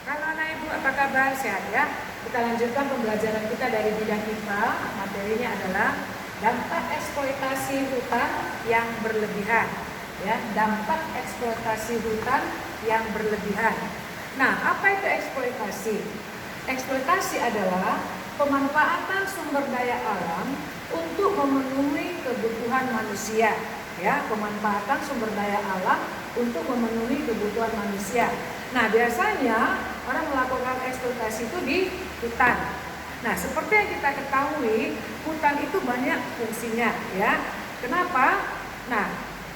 Halo Anak Ibu, apa kabar? Sehat ya? Kita lanjutkan pembelajaran kita dari bidang IPA. Materinya adalah dampak eksploitasi hutan yang berlebihan. Ya, dampak eksploitasi hutan yang berlebihan. Nah, apa itu eksploitasi? Eksploitasi adalah pemanfaatan sumber daya alam untuk memenuhi kebutuhan manusia. Ya, pemanfaatan sumber daya alam untuk memenuhi kebutuhan manusia. Nah, biasanya orang melakukan eksploitasi itu di hutan. Nah, seperti yang kita ketahui, hutan itu banyak fungsinya, ya. Kenapa? Nah,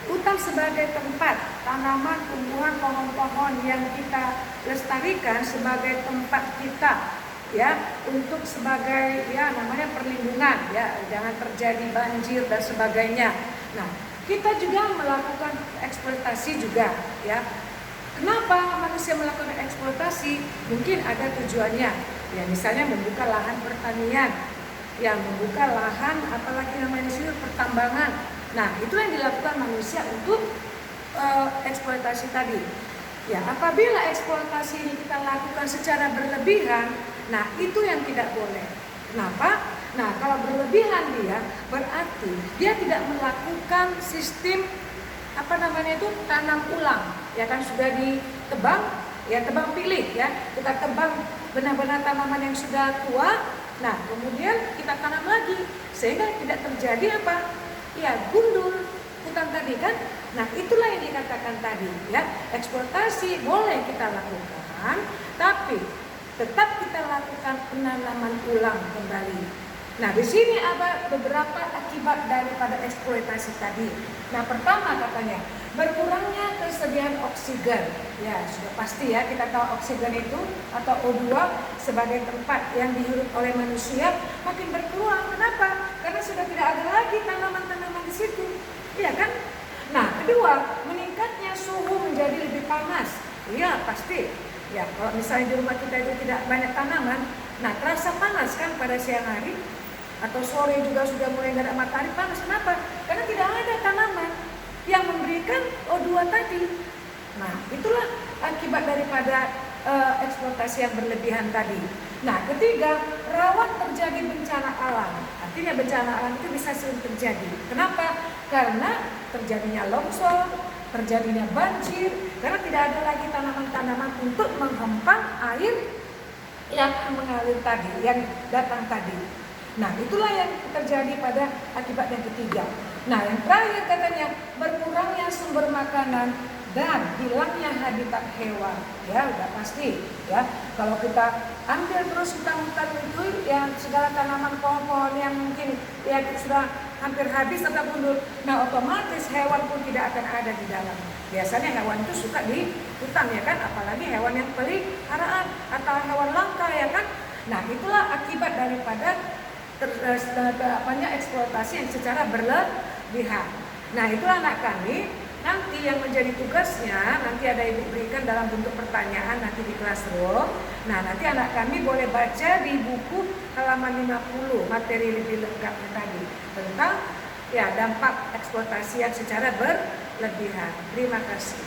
hutan sebagai tempat tanaman, tumbuhan, pohon-pohon yang kita lestarikan sebagai tempat kita, ya, untuk sebagai ya namanya perlindungan, ya, jangan terjadi banjir dan sebagainya. Nah, kita juga melakukan eksploitasi juga, ya. Kenapa manusia melakukan eksploitasi? Mungkin ada tujuannya, ya, misalnya membuka lahan pertanian, ya, membuka lahan, apalagi namanya sini pertambangan. Nah, itu yang dilakukan manusia untuk eksploitasi tadi. Ya, apabila eksploitasi ini kita lakukan secara berlebihan, nah itu yang tidak boleh. Kenapa? Nah, kalau berlebihan dia berarti dia tidak melakukan sistem tanam ulang, ya kan, sudah ditebang, ya tebang pilih, ya kita tebang benar-benar tanaman yang sudah tua. Nah, kemudian kita tanam lagi sehingga tidak terjadi gundul hutan tadi kan. Nah, itulah yang dikatakan tadi, ya, eksploitasi boleh kita lakukan, tapi tetap kita lakukan penanaman ulang kembali. Nah, di sini ada beberapa akibat daripada eksploitasi tadi. Nah, pertama katanya berkurangnya ketersediaan oksigen. Ya, sudah pasti ya, kita tahu oksigen itu atau O2 sebagai tempat yang dihirup oleh manusia makin berkurang. Kenapa? Karena sudah tidak ada lagi tanaman-tanaman di situ. Iya kan? Nah, kedua, meningkatnya suhu menjadi lebih panas. Iya, pasti. Ya, kalau misalnya di rumah kita itu tidak banyak tanaman, nah terasa panas kan pada siang hari. Atau sore juga sudah mulai nggak ada matahari, panas. Kenapa? Karena tidak ada tanaman yang memberikan O2 tadi. Nah, itulah akibat daripada eksploitasi yang berlebihan tadi. Nah, ketiga, rawan terjadi bencana alam. Artinya bencana alam itu bisa sering terjadi. Kenapa? Karena terjadinya longsor, terjadinya banjir, karena tidak ada lagi tanaman-tanaman untuk menghempang air yang mengalir tadi, yang datang tadi. Nah, itulah yang terjadi pada akibat yang ketiga. Nah, yang terakhir katanya berkurangnya sumber makanan dan hilangnya habitat hewan. Ya, udah pasti ya. Kalau kita ambil terus hutan-hutan itu, ya segala tanaman pohon-pohon yang mungkin ya sudah hampir habis atau mundur, nah otomatis hewan pun tidak akan ada di dalam. Biasanya hewan itu suka di hutan, ya kan, apalagi hewan yang peliharaan atau hewan langka, ya kan. Nah, itulah akibat daripada eksploitasi yang secara berlebihan. Nah, itulah anak kami nanti yang menjadi tugasnya, nanti ada ibu berikan dalam bentuk pertanyaan nanti di classroom. Nah, nanti anak kami boleh baca di buku halaman 50 materi lebih lengkap tadi tentang ya dampak eksploitasi yang secara berlebihan. Terima kasih.